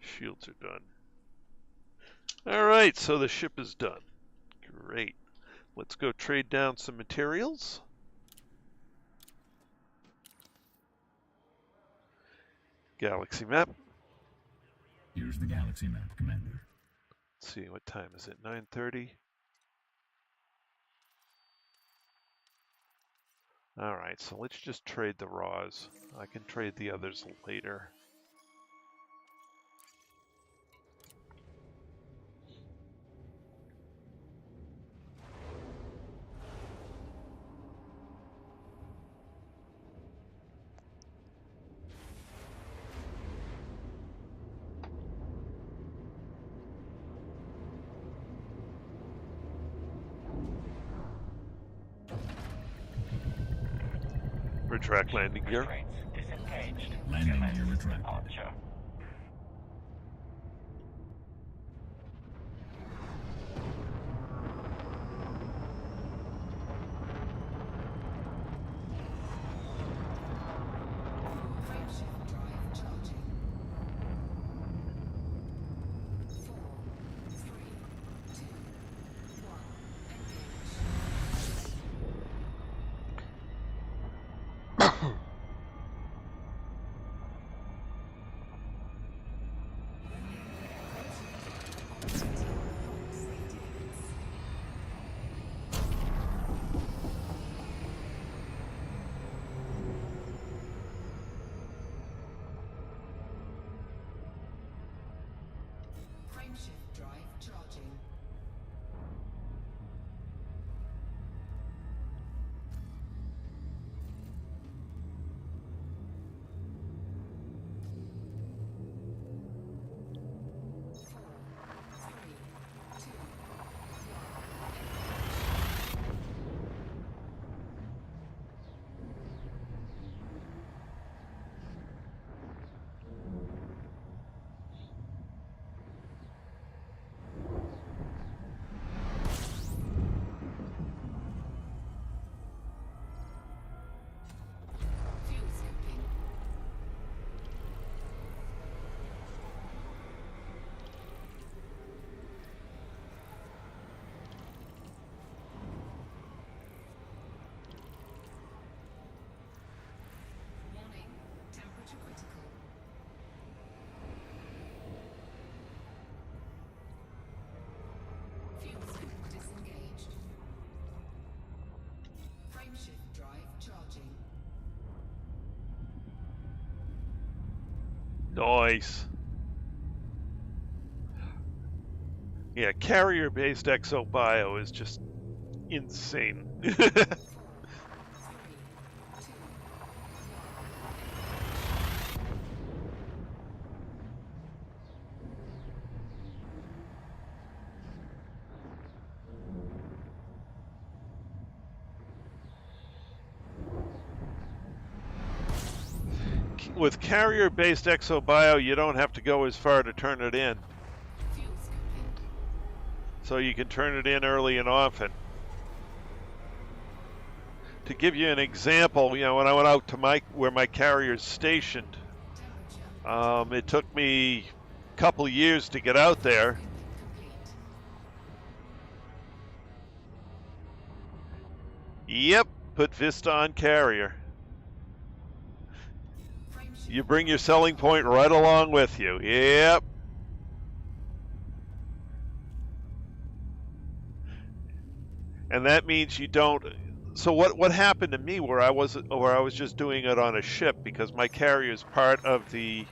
Shields are done. All right, so the ship is done. Great. Let's go trade down some materials. Galaxy map. Here's the galaxy map, Commander. Let's see, what time is it? 9:30. All right, so let's just trade the raws. I can trade the others later. Retract landing gear. Disengaged. Landing gear retracted. Departure. Frameshift drive charging. 4, 3, 2, 1. Engage. Frameshift drive charging. Fuel scooping. Warning, temperature critical. Fuel scoop disengaged. Frameshift drive charging. Nice. Yeah, carrier-based exobio is just insane. 4, 3, 2, 1. With carrier-based exobio, you don't have to go as far to turn it in. Fuel scooping. So you can turn it in early and often. To give you an example, when I went out to where my carrier's stationed, Temperature. it took me a couple years to get out there. Scooping complete. Yep, put Vista on carrier. Frameshift. You bring your selling point right along with you. Yep. And that means you don't. So what happened to me where I was just doing it on a ship because my carrier is part of the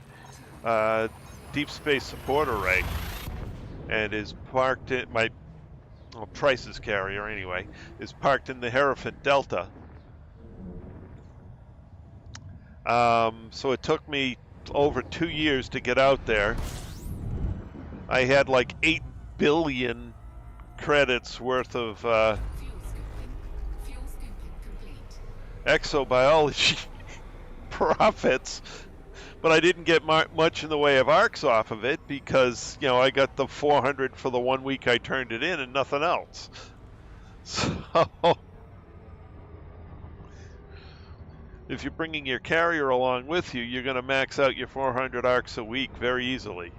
deep space support array and is parked in Price's carrier anyway is parked in the Hierophant Delta. So it took me over 2 years to get out there. I had like 8 billion credits worth of Fuel scooping. Fuel scooping complete. exobiology profits, but I didn't get much in the way of arcs off of it because I got the 400 for the 1 week I turned it in and nothing else. So if you're bringing your carrier along with you, you're going to max out your 400 arcs a week very easily.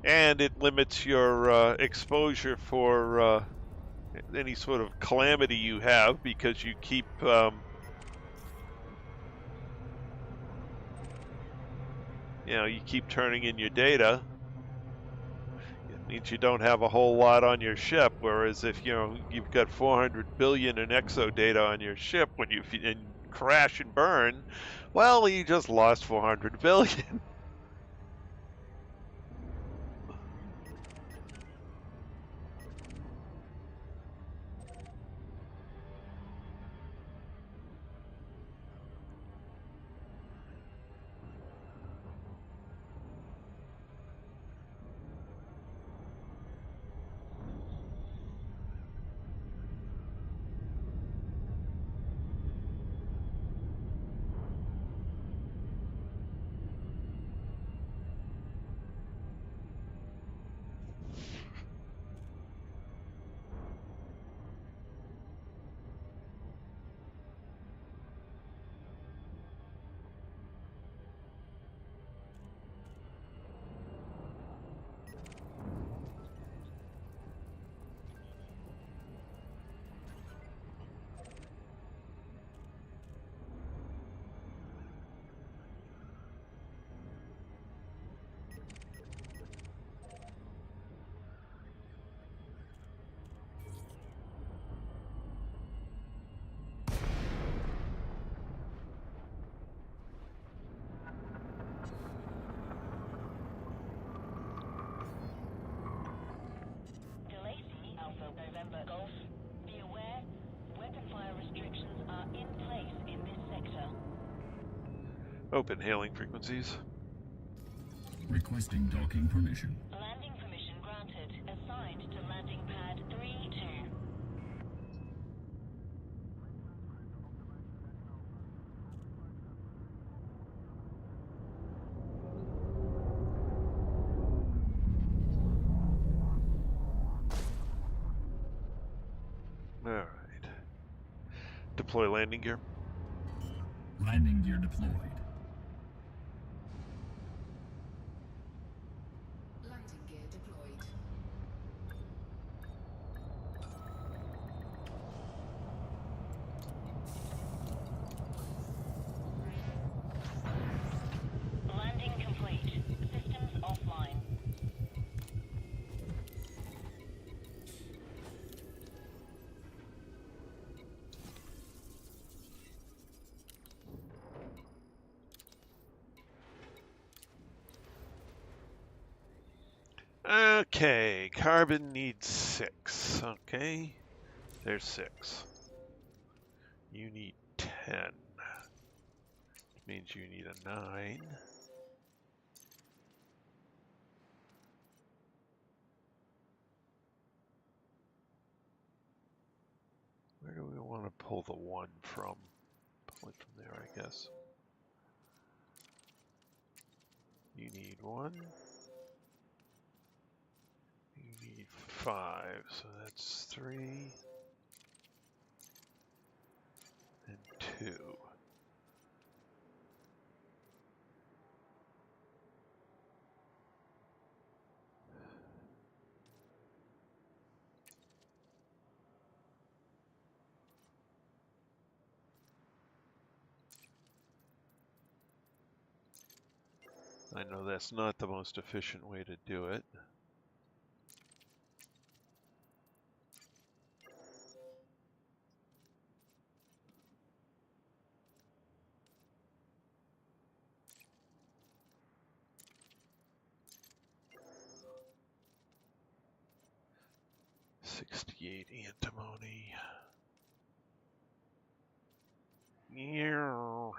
And it limits your exposure for any sort of calamity you have because you keep you keep turning in your data. It means you don't have a whole lot on your ship, whereas if you've got 400 billion in exo data on your ship when you crash and burn, well, you just lost 400 billion. November Golf. Be aware, weapon fire restrictions are in place in this sector. Open hailing frequencies. Requesting docking permission. Landing permission granted. Assigned to landing pad 3-2. All right. Deploy landing gear. Landing gear deployed. Landing gear deployed. Landing complete. Systems offline. Okay, carbon needs 6. Okay, there's 6. You need 10. Which means you need a 9. Where do we want to pull the 1 from? Pull it from there, I guess. You need 1. You need 5, so that's 3 and 2. I know that's not the most efficient way to do it. $68 antimony. Yeah.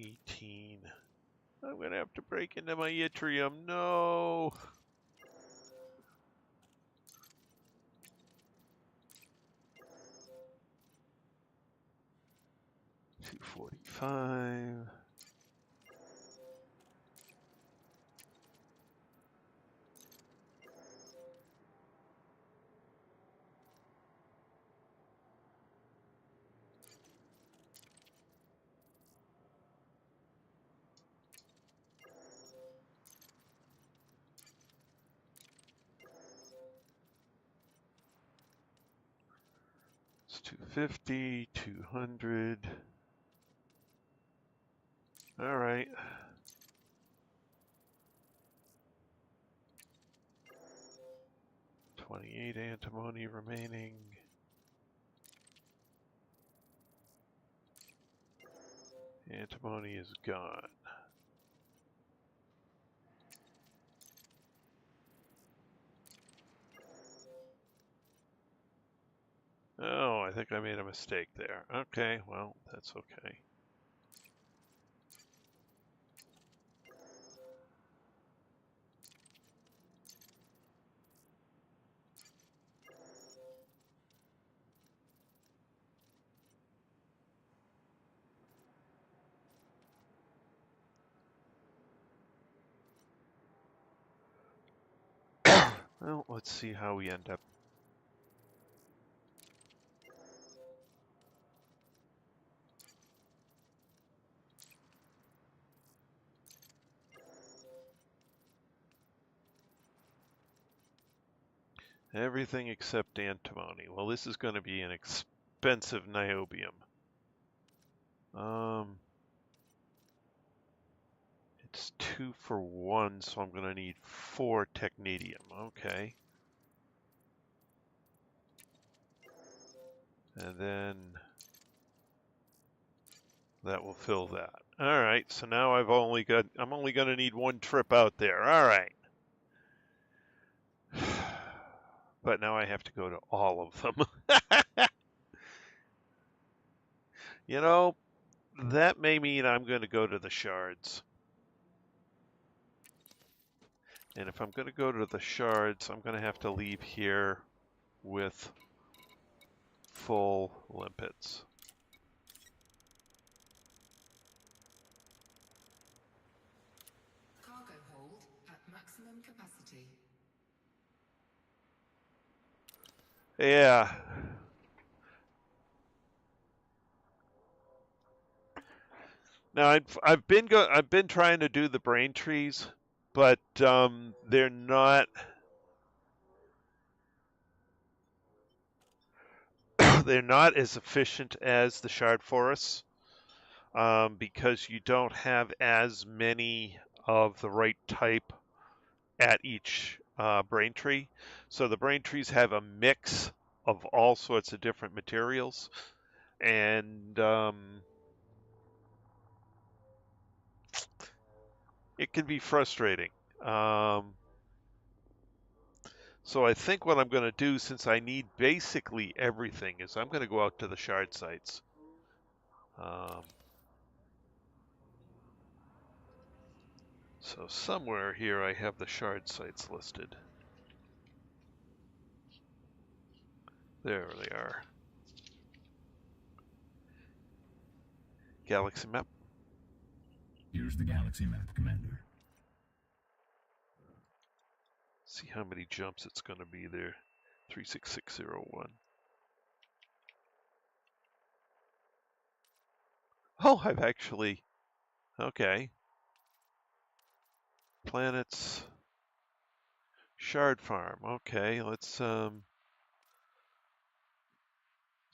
18. I'm gonna have to break into my yttrium. No. $245. It's 250, 200. All right. $28 antimony remaining. Antimony is gone. Oh, I think I made a mistake there. Okay, well, that's okay. Well, let's see how we end up. Everything except antimony. Well, this is going to be an expensive niobium. It's 2 for 1, so I'm going to need 4 technetium. Okay. And then that will fill that. All right, so now I'm only going to need 1 trip out there. All right. But now I have to go to all of them. You know, that may mean I'm going to go to the shards. And if I'm going to go to the shards, I'm going to have to leave here with full limpets. Cargo hold at maximum capacity. Yeah. Now I've been trying to do the brain trees, but they're not they're not as efficient as the shard forests because you don't have as many of the right type at each brain tree. So the brain trees have a mix of all sorts of different materials, and it can be frustrating. So I think what I'm going to do, since I need basically everything, is I'm going to go out to the shard sites. So somewhere here I have the shard sites listed. There they are. Galaxy map. Here's the galaxy map, Commander. See how many jumps it's going to be there. 36601. Oh, I've actually... Okay. Planets. Shard farm. Okay, let's...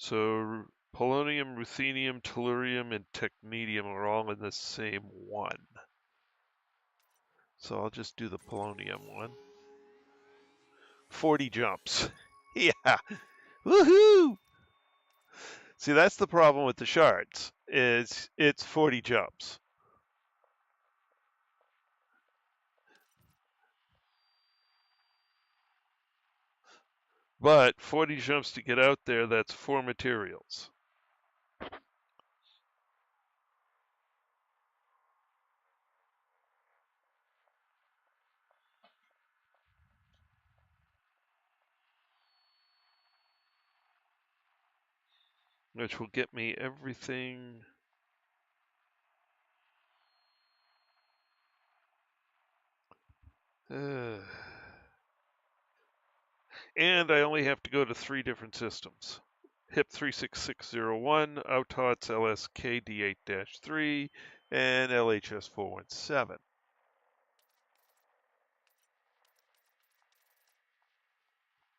So, polonium, ruthenium, tellurium, and technetium are all in the same one. So I'll just do the polonium one. 40 jumps. Yeah. Woohoo! See, that's the problem with the shards. Is it's 40 jumps. But 40 jumps to get out there, that's 4 materials. Which will get me everything. And I only have to go to 3 different systems. HIP 36601, Autots LSK D8-3, and LHS 417.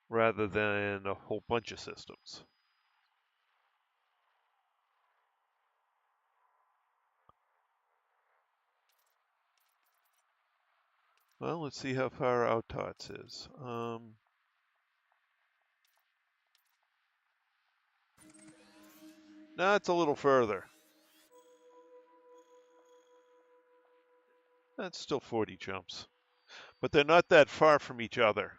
Rather than a whole bunch of systems. Well, let's see how far Autots is. No, it's a little further. That's still 40 jumps. But they're not that far from each other.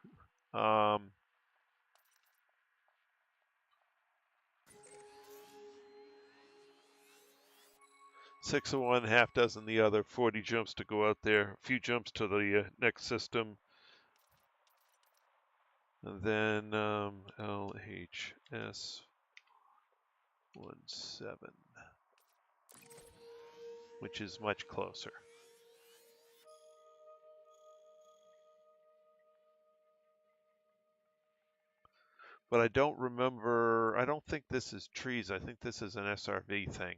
6 of one, half dozen the other, 40 jumps to go out there, a few jumps to the next system. And then LHS 17, which is much closer. But I don't remember, I don't think this is trees, I think this is an SRV thing.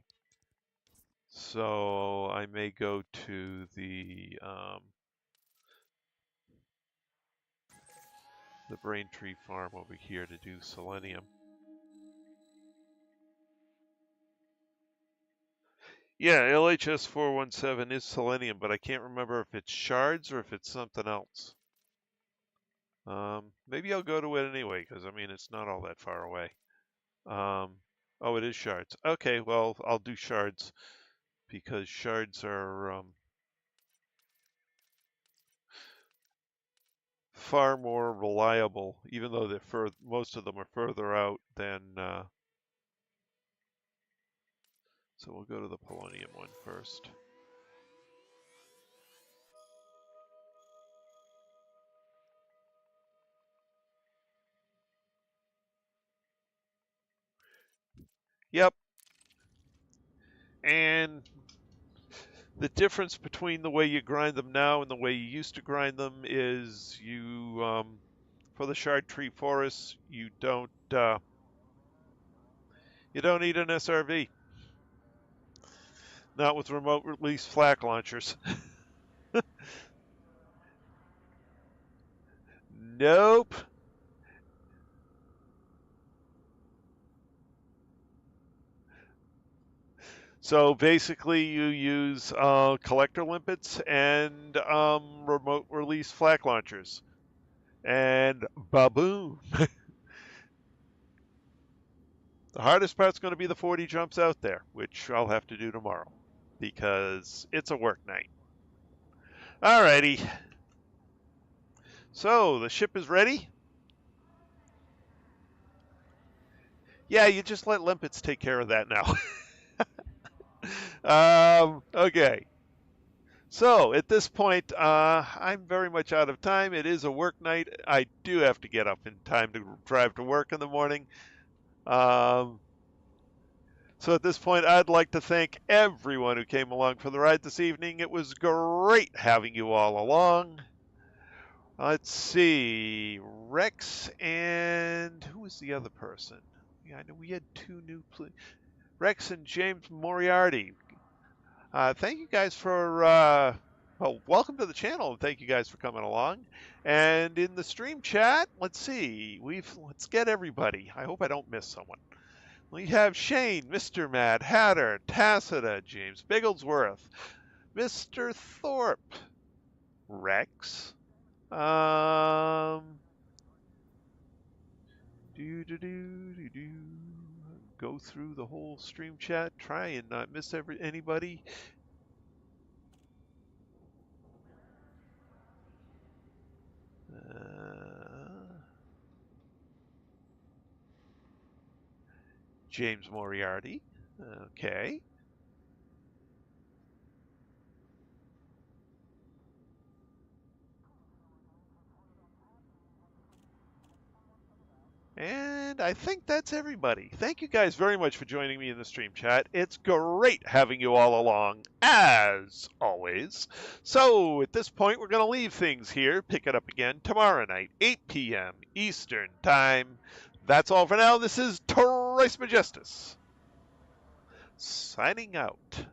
So I may go to the Braintree farm over here to do selenium. Yeah, LHS 417 is selenium, but I can't remember if it's shards or if it's something else. Maybe I'll go to it anyway, because I mean, it's not all that far away. Oh, it is shards. Okay, well, I'll do shards, because shards are far more reliable, even though they're most of them are further out than. So we'll go to the polonium one first. Yep. And the difference between the way you grind them now and the way you used to grind them is you, for the shard tree forests, you don't need an SRV. Not with remote release flak launchers. Nope. So basically, you use collector limpets and remote release flak launchers, and ba-boom. The hardest part's going to be the 40 jumps out there, which I'll have to do tomorrow because it's a work night. Alrighty. So, the ship is ready? Yeah, you just let limpets take care of that now. Okay. So, at this point, I'm very much out of time. It is a work night. I do have to get up in time to drive to work in the morning. So at this point, I'd like to thank everyone who came along for the ride this evening. It was great having you all along. Let's see, Rex and who was the other person? Yeah, I know we had two new Rex and James Moriarty. Thank you guys for well, welcome to the channel, and thank you guys for coming along. And in the stream chat, let's see, let's get everybody. I hope I don't miss someone. We have Shane, Mr. Mad Hatter, Tacita, James Bigglesworth, Mr. Thorpe, Rex. Go through the whole stream chat, try and not miss anybody. James Moriarty. Okay. And I think that's everybody. Thank you guys very much for joining me in the stream chat. It's great having you all along, as always. So at this point, we're going to leave things here, pick it up again tomorrow night, 8 p.m. Eastern Time. That's all for now. This is Trice Majestus, signing out.